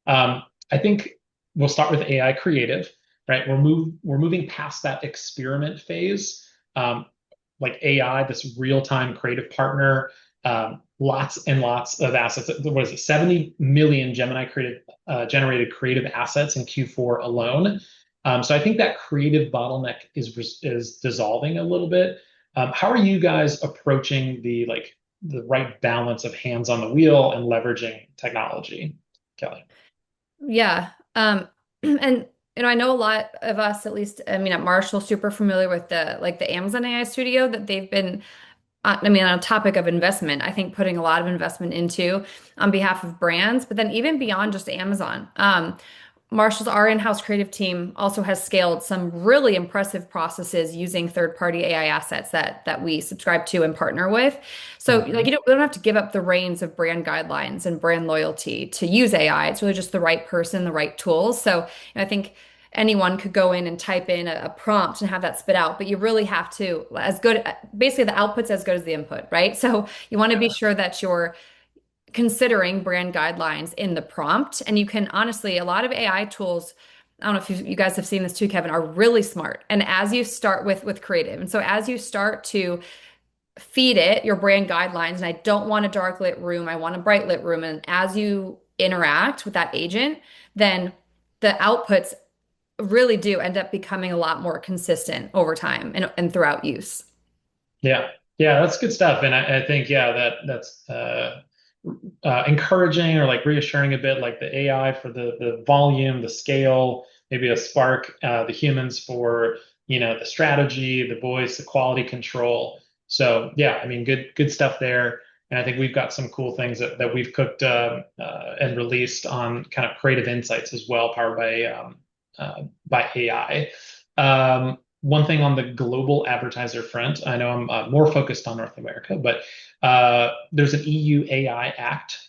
S1: I think we'll start with AI creative, right? We're moving past that experiment phase. Like AI, this real-time creative partner, lots and lots of assets. What is it? 70 million Gemini generated creative assets in Q4 alone. So I think that creative bottleneck is dissolving a little bit. How are you guys approaching the right balance of hands on the wheel and leveraging technology, Kelly?
S2: Yeah. And I know a lot of us, at least, I mean, at Marshall, super familiar with the Amazon AI Studio that they've been, I mean, on a topic of investment, I think putting a lot of investment into on behalf of brands, but then even beyond just Amazon. Marshall's our in-house creative team also has scaled some really impressive processes using third-party AI assets that we subscribe to and partner with. So like
S1: Mhm.
S2: we don't have to give up the reins of brand guidelines and brand loyalty to use AI. It's really just the right person, the right tools. So I think anyone could go in and type in a prompt and have that spit out, but you really have to as good basically the output's as good as the input, right? So you want to be
S1: Yeah.
S2: sure that you're considering brand guidelines in the prompt. And you can honestly, a lot of AI tools, I don't know if you guys have seen this too, Kevin, are really smart. And as you start with creative, and so as you start to feed it your brand guidelines, and I don't want a dark lit room, I want a bright lit room. And as you interact with that agent, then the outputs really do end up becoming a lot more consistent over time and throughout use.
S1: Yeah, yeah, that's good stuff, and I think yeah that's encouraging or like reassuring a bit, like the AI for the volume, the scale, maybe a Spark, the humans for the strategy, the voice, the quality control. So yeah, I mean good stuff there. And I think we've got some cool things that we've cooked and released on kind of creative insights as well, powered by AI. One thing on the global advertiser front, I know I'm more focused on North America, but there's an EU AI Act.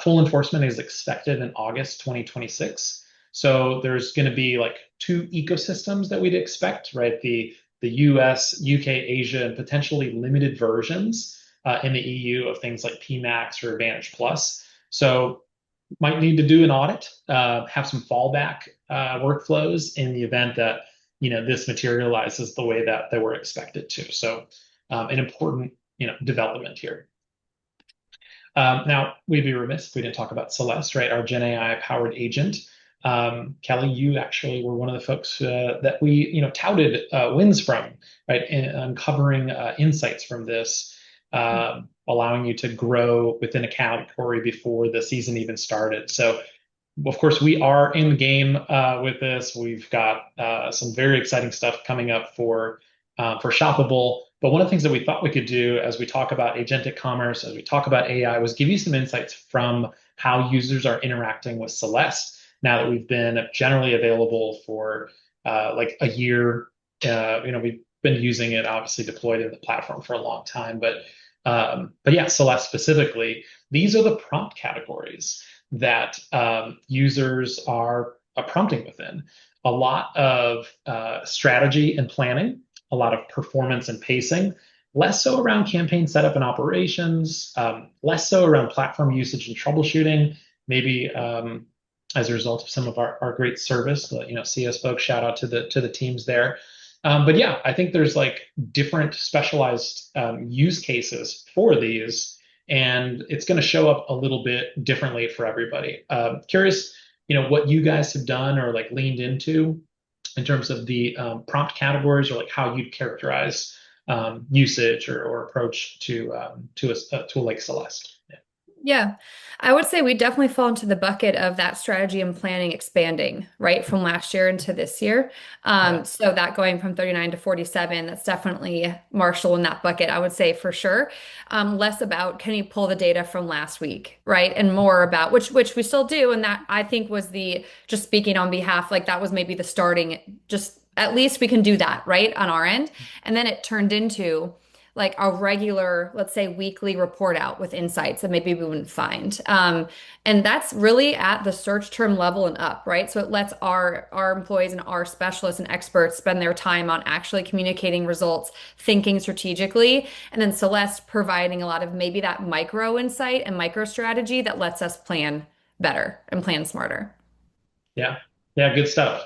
S1: Full enforcement is expected in August 2026. So there's going to be like two ecosystems that we'd expect, right? The US, UK, Asia, and potentially limited versions in the EU of things like PMax or Advantage Plus. So might need to do an audit, have some fallback workflows in the event that this materializes the way that they were expected to. So an important development here. Now, we'd be remiss if we didn't talk about Celeste, right? Our Gen AI powered agent. Kelly, you actually were one of the folks that we, touted wins from, right? In uncovering insights from this, allowing you to grow within a category before the season even started. So, of course, we are in the game with this. We've got some very exciting stuff coming up for Shoppable. But one of the things that we thought we could do as we talk about agentic commerce, as we talk about AI, was give you some insights from how users are interacting with Celeste now that we've been generally available for like a year. We've been using it, obviously deployed in the platform for a long time, but yeah, Celeste specifically, these are the prompt categories that users are prompting within. A lot of strategy and planning, a lot of performance and pacing, less so around campaign setup and operations, less so around platform usage and troubleshooting, maybe as a result of some of our great service, CS folks, shout out to the teams there. But yeah, I think there's like different specialized use cases for these, and it's going to show up a little bit differently for everybody. Curious, what you guys have done or like leaned into in terms of the prompt categories, or like how you'd characterize usage or approach to a tool like Celeste. Yeah.
S2: Yeah, I would say we definitely fall into the bucket of that strategy and planning expanding, right, from last year into this year.
S1: Yeah.
S2: So that going from 39 to 47, that's definitely Marshall in that bucket, I would say for sure. Less about can you pull the data from last week, right? And more about which we still do. And that I think was the just speaking on behalf, like that was maybe the starting, just at least we can do that, right, on our end. And then it turned into like a regular, let's say weekly report out with insights that maybe we wouldn't find. And that's really at the search term level and up, right? So it lets our employees and our specialists and experts spend their time on actually communicating results, thinking strategically, and then Celeste providing a lot of maybe that micro insight and micro strategy that lets us plan better and plan smarter.
S1: Yeah. Yeah, good stuff.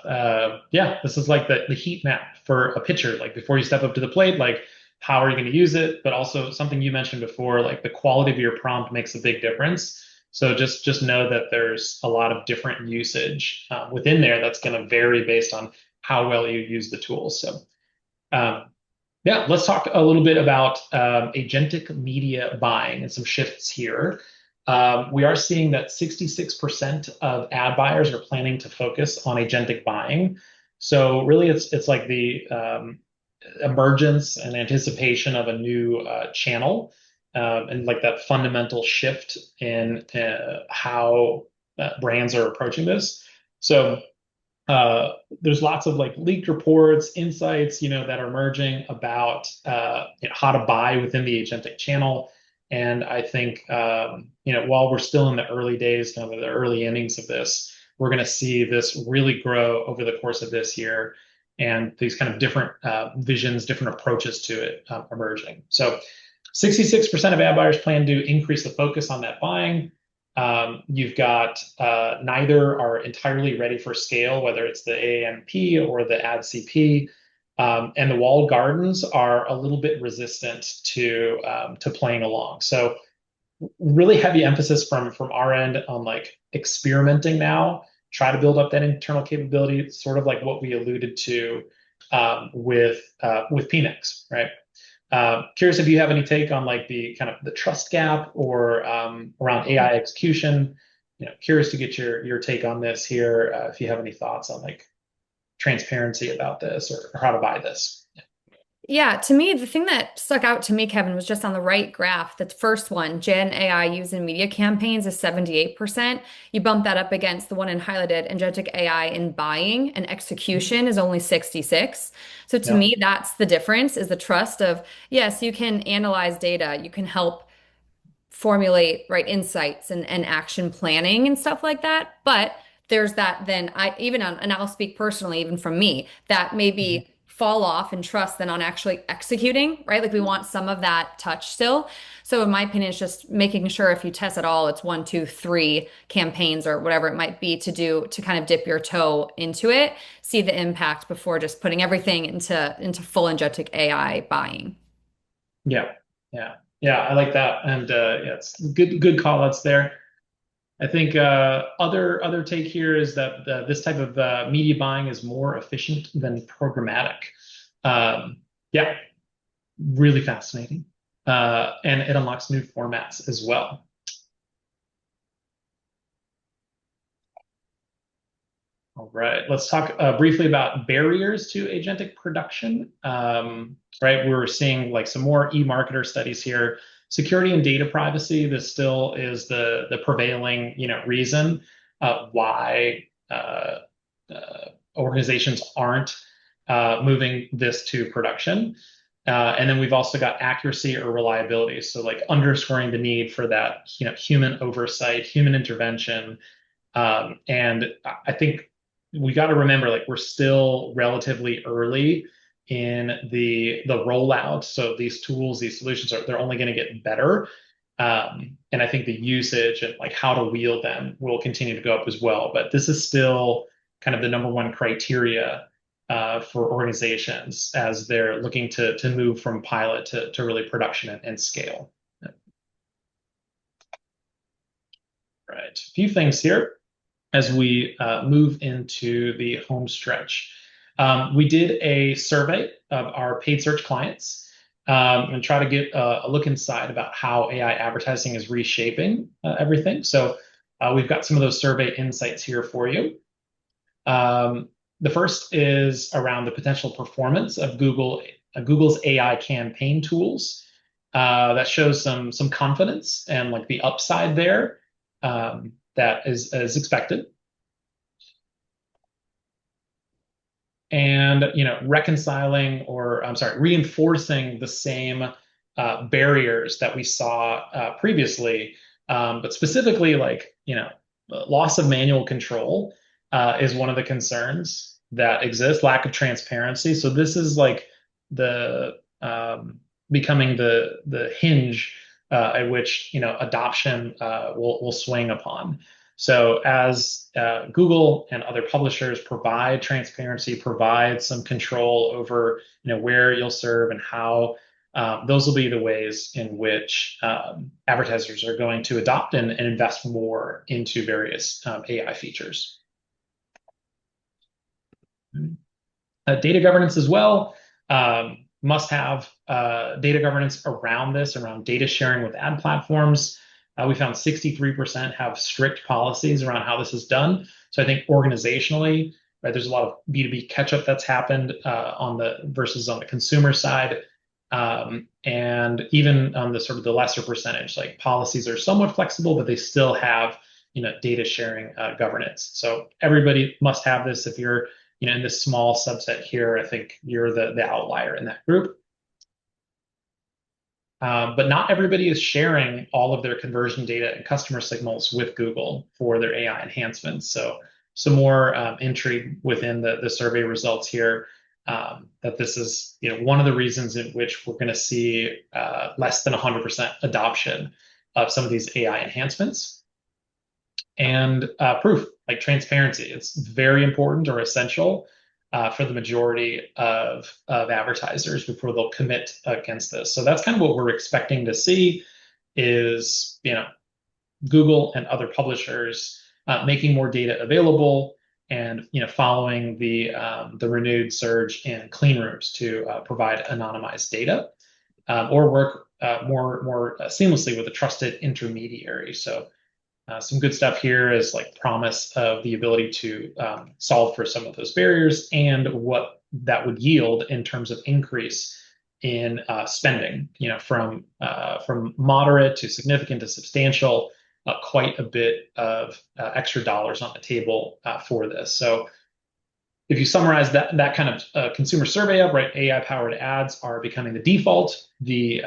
S1: Yeah, this is like the heat map for a pitcher. Like before you step up to the plate, like how are you going to use it? But also something you mentioned before, like the quality of your prompt makes a big difference. So just know that there's a lot of different usage within there that's going to vary based on how well you use the tools. So um, yeah, let's talk a little bit about agentic media buying and some shifts here. We are seeing that 66% of ad buyers are planning to focus on agentic buying. So really, it's like the emergence and anticipation of a new channel, and like that fundamental shift in how brands are approaching this. So there's lots of like leaked reports, insights, that are emerging about how to buy within the agentic channel. And I think while we're still in the early days, kind of the early innings of this, we're going to see this really grow over the course of this year, and these kind of different visions, different approaches to it emerging. So 66% of ad buyers plan to increase the focus on that buying. You've got neither are entirely ready for scale, whether it's the AMP or the ad CP. And the walled gardens are a little bit resistant to playing along. So really heavy emphasis from our end on like experimenting now, try to build up that internal capability, sort of like what we alluded to with PMix, right? Curious if you have any take on like the kind of the trust gap or around AI execution. Curious to get your take on this here. If you have any thoughts on like transparency about this or how to buy this.
S2: Yeah, to me, the thing that stuck out to me, Kevin, was just on the right graph. The first one, Gen AI used in media campaigns is 78%. You bump that up against the one in highlighted, agentic AI in buying and execution is only 66. So to
S1: Yeah.
S2: me, that's the difference, is the trust of, yes, you can analyze data, you can help formulate right insights and action planning and stuff like that. But there's that then I even on, and I'll speak personally, even from me, that maybe fall off in trust than on actually executing, right? Like we want some of that touch still. So in my opinion, it's just making sure if you test at all, it's one, two, three campaigns or whatever it might be to do to kind of dip your toe into it, see the impact before just putting everything into full agentic AI buying.
S1: Yeah, yeah, yeah. I like that, and yeah, it's good call outs there. I think other take here is that this type of media buying is more efficient than programmatic. Um, yeah, really fascinating, and it unlocks new formats as well. All right, let's talk briefly about barriers to agentic production. Right, we're seeing like some more e-marketer studies here. Security and data privacy, this still is the prevailing, reason why organizations aren't moving this to production. And then we've also got accuracy or reliability. So like underscoring the need for that, human oversight, human intervention, and I think we got to remember, like we're still relatively early in the rollout. So these tools, these solutions they're only going to get better. And I think the usage and like how to wield them will continue to go up as well. But this is still kind of the number one criteria for organizations as they're looking to move from pilot to really production and scale. Right. A few things here as we move into the home stretch. We did a survey of our paid search clients and try to get a look inside about how AI advertising is reshaping everything. So we've got some of those survey insights here for you. The first is around the potential performance of Google's AI campaign tools. That shows some confidence and like the upside there that is expected. And reconciling or I'm sorry, reinforcing the same barriers that we saw previously, but specifically like loss of manual control is one of the concerns that exists, lack of transparency. So this is like the becoming the hinge at which adoption will swing upon. So as Google and other publishers provide transparency, provide some control over where you'll serve and how, those will be the ways in which advertisers are going to adopt and invest more into various AI features. Data governance as well. Must have data governance around this, around data sharing with ad platforms. We found 63% have strict policies around how this is done. So I think organizationally, right, there's a lot of B2B catch-up that's happened on the consumer side. And even on the sort of the lesser percentage, like policies are somewhat flexible, but they still have, data sharing governance. So everybody must have this. If you're in this small subset here, I think you're the outlier in that group. But not everybody is sharing all of their conversion data and customer signals with Google for their AI enhancements. So some more intrigue within the survey results here, that this is one of the reasons in which we're going to see less than 100% adoption of some of these AI enhancements. And proof, like transparency. It's very important or essential for the majority of advertisers before they'll commit against this. So that's kind of what we're expecting to see is, Google and other publishers making more data available and, following the renewed surge in clean rooms to provide anonymized data or work more seamlessly with a trusted intermediary. So some good stuff here is like promise of the ability to solve for some of those barriers and what that would yield in terms of increase in spending, from moderate to significant to substantial, quite a bit of extra dollars on the table for this. So if you summarize that kind of consumer survey up, right, AI powered ads are becoming the default. The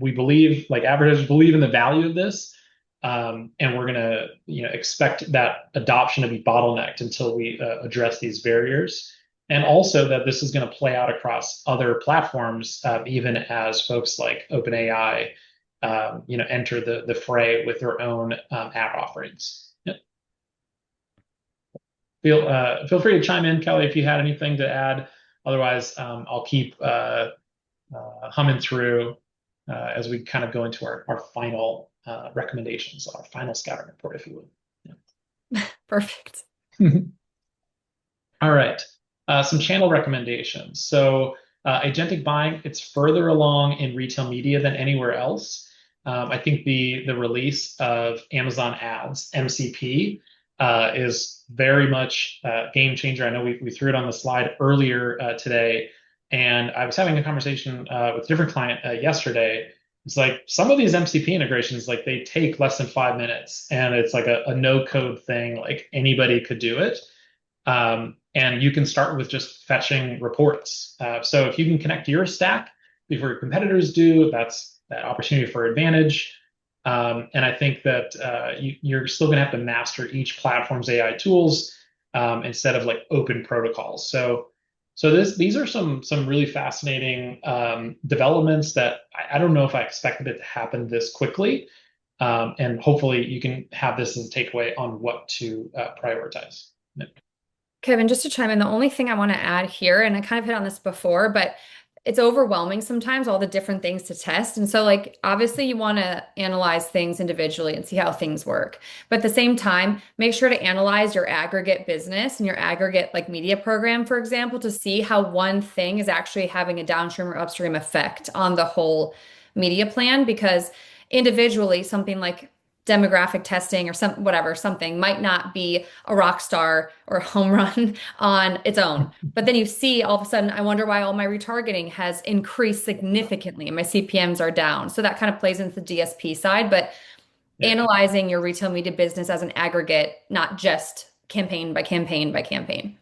S1: we believe, like advertisers believe in the value of this, and we're gonna expect that adoption to be bottlenecked until we address these barriers, and also that this is going to play out across other platforms, even as folks like OpenAI, enter the fray with their own app offerings. Yeah. Feel free to chime in, Kelly, if you had anything to add. Otherwise, I'll keep humming through as we kind of go into our final recommendations, our final scouting report, if you would.
S2: Perfect.
S1: Yeah. All right. Some channel recommendations. So agentic buying, it's further along in retail media than anywhere else. I think the release of Amazon Ads, MCP, is very much a game changer. I know we threw it on the slide earlier today, and I was having a conversation with a different client yesterday. It's like some of these MCP integrations, like they take less than 5 minutes, and it's like a no code thing, like anybody could do it. And you can start with just fetching reports. So if you can connect to your stack before your competitors do, that's that opportunity for advantage. And I think that you're still going to have to master each platform's AI tools instead of like open protocols. So these are some really fascinating developments that I don't know if I expected it to happen this quickly. And hopefully you can have this as a takeaway on what to prioritize.
S2: Kevin, just to chime in, the only thing I want to add here, and I kind of hit on this before, but it's overwhelming sometimes, all the different things to test. And so, like, obviously, you want to analyze things individually and see how things work. But at the same time, make sure to analyze your aggregate business and your aggregate, like, media program, for example, to see how one thing is actually having a downstream or upstream effect on the whole media plan. Because individually, something like demographic testing or something might not be a rock star or a home run on its own. But then you see all of a sudden, I wonder why all my retargeting has increased significantly and my CPMs are down. So that kind of plays into the DSP side, but
S1: Yeah.
S2: analyzing your retail media business as an aggregate, not just campaign by campaign by campaign.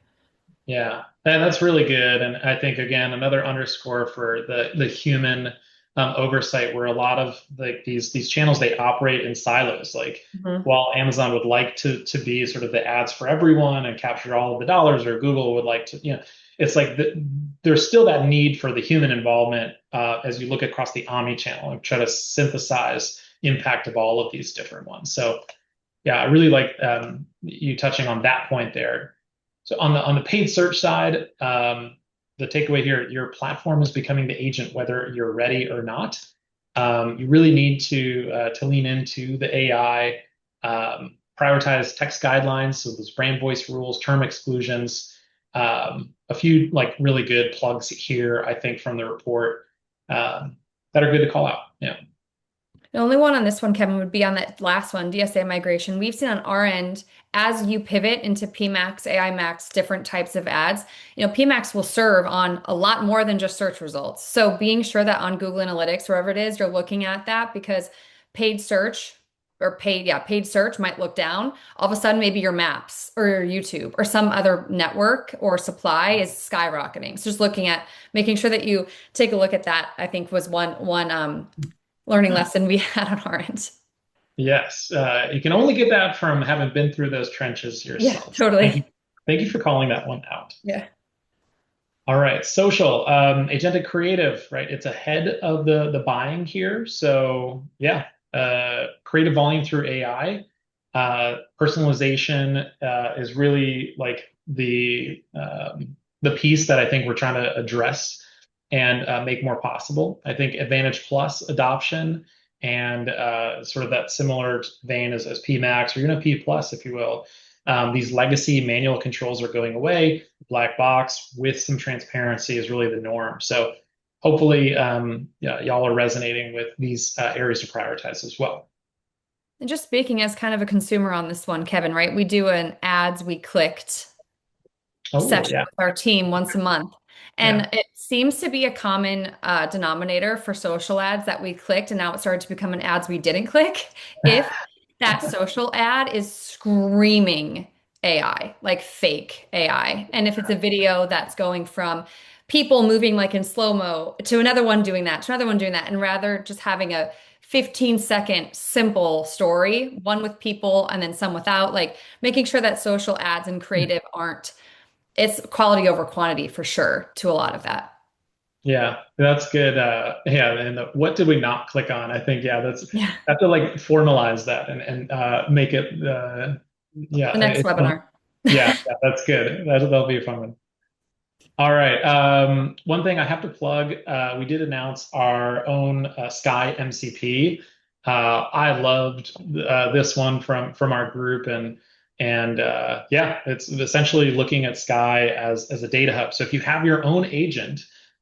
S1: Yeah, and that's really good. And I think again, another underscore for the human oversight, where a lot of like these channels they operate in silos. Like
S2: Mhm.
S1: while Amazon would like to be sort of the ads for everyone and capture all of the dollars, or Google would like to, it's like there's still that need for the human involvement as you look across the omni-channel and try to synthesize impact of all of these different ones. So yeah, I really like you touching on that point there. So on the paid search side, the takeaway here, your platform is becoming the agent whether you're ready or not. You really need to lean into the AI, prioritize text guidelines, so those brand voice rules, term exclusions, a few like really good plugs here, I think, from the report that are good to call out. Yeah.
S2: The only one on this one, Kevin, would be on that last one, DSA migration. We've seen on our end, as you pivot into PMAX, AI Max, different types of ads, PMAX will serve on a lot more than just search results. So being sure that on Google Analytics, wherever it is, you're looking at that because paid search or paid search might look down. All of a sudden, maybe your maps or your YouTube or some other network or supply is skyrocketing. So just looking at making sure that you take a look at that, I think was one learning lesson we had on our end.
S1: Yes, you can only get that from having been through those trenches
S2: Yeah,
S1: yourself. So
S2: totally.
S1: thank you for calling that one out.
S2: Yeah.
S1: All right, social, agentic creative, right? It's ahead of the buying here. So yeah, creative volume through AI, personalization is really like the piece that I think we're trying to address and make more possible. I think Advantage Plus adoption and sort of that similar vein as PMax or even a P Plus, if you will. These legacy manual controls are going away. Black box with some transparency is really the norm. So hopefully, yeah, y'all are resonating with these areas to prioritize as well.
S2: And just speaking as kind of a consumer on this one, Kevin, right? We do an ads we clicked
S1: Oh,
S2: session
S1: yeah.
S2: with our team once a month. And
S1: Yeah.
S2: it seems to be a common denominator for social ads that we clicked, and now it started to become an ads we didn't click. If that social ad is screaming AI, like fake AI, and if it's a video that's going from people moving like in slow-mo to another one doing that, to another one doing that, and rather just having a 15-second simple story, one with people and then some without, like making sure that social ads and creative aren't, it's quality over quantity for sure to a lot of that.
S1: Yeah, that's good. Yeah, and what did we not click on? I think yeah, that's
S2: Yeah.
S1: have to like formalize that and make it yeah,
S2: The next webinar.
S1: yeah, that's good. That'll be a fun one. All right. One thing I have to plug, we did announce our own Sky MCP. I loved this one from our group and yeah, it's essentially looking at Sky as a data hub. So if you have your own agent,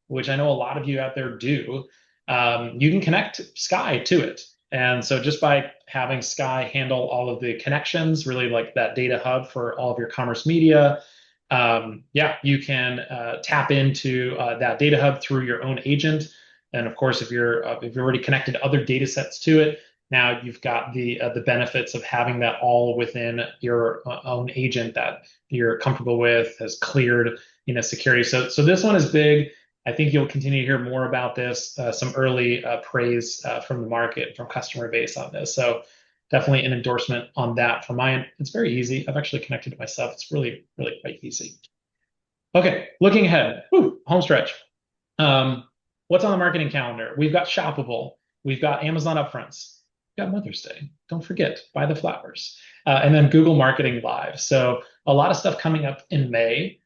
S1: which I know a lot of you out there do, you can connect Sky to it. And so just by having Sky handle all of the connections, really like that data hub for all of your commerce media, yeah, you can tap into that data hub through your own agent. And of course, if you're already connected other data sets to it, now you've got the benefits of having that all within your own agent that you're comfortable with, has cleared, security. So this one is big. I think you'll continue to hear more about this. Some early praise from the market, from customer base on this. So definitely an endorsement on that from my end. It's very easy. I've actually connected to myself. It's really, really quite easy. Okay, looking ahead, whew, home stretch. Um, what's on the marketing calendar? We've got Shoppable. We've got Amazon upfronts. We've got Mother's Day. Don't forget, buy the flowers. And then Google Marketing Live. So a lot of stuff coming up in May.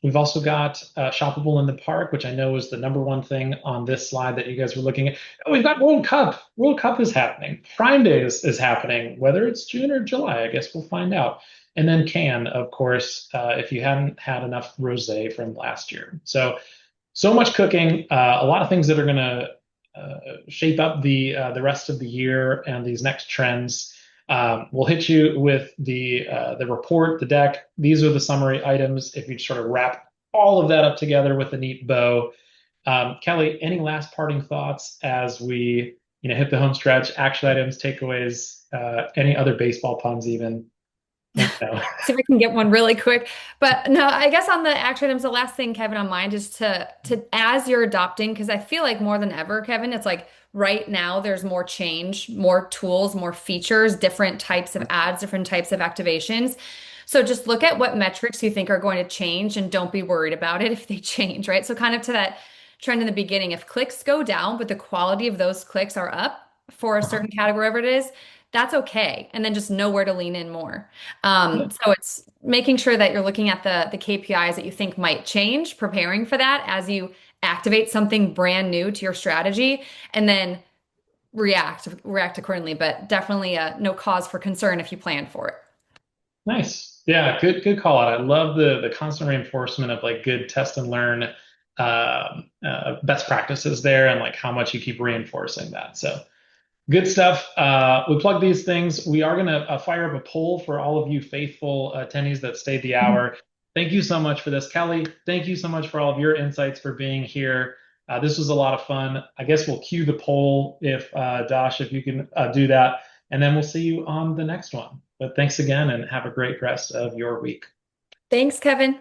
S1: We've also got Shoppable in the Park, which I know is the number one thing on this slide that you guys were looking at. Oh, we've got World Cup. World Cup is happening. Prime Day is happening. Whether it's June or July, I guess we'll find out. And then Cannes, of course, if you hadn't had enough rosé from last year. So much cooking, a lot of things that are going to shape up the rest of the year and these next trends. We'll hit you with the report, the deck. These are the summary items. If you sort of wrap all of that up together with a neat bow. Kelly, any last parting thoughts as we hit the home stretch? Action items, takeaways, any other baseball puns even? Let me know.
S2: See if I can get one really quick. But no, I guess on the action items, the last thing, Kevin, on mind is to as you're adopting, because I feel like more than ever, Kevin, it's like right now there's more change, more tools, more features, different types of ads, different types of activations. So just look at what metrics you think are going to change and don't be worried about it if they change, right? So kind of to that trend in the beginning, if clicks go down, but the quality of those clicks are up for a certain category, whatever it is, that's okay. And then just know where to lean in more.
S1: Yeah,
S2: So it's making sure that you're looking at the KPIs that you think might change, preparing for that as you activate something brand new to your strategy, and then react accordingly. But definitely no cause for concern if you plan for it.
S1: nice. Yeah, good call out. I love the constant reinforcement of like good test and learn best practices there and like how much you keep reinforcing that. So good stuff. We plug these things. We are going to fire up a poll for all of you faithful attendees that stayed the hour. Thank you so much for this, Kelly. Thank you so much for all of your insights, for being here. This was a lot of fun. I guess we'll cue the poll if Josh, if you can do that, and then we'll see you on the next one. But thanks again, and have a great rest of your week.
S2: Thanks, Kevin.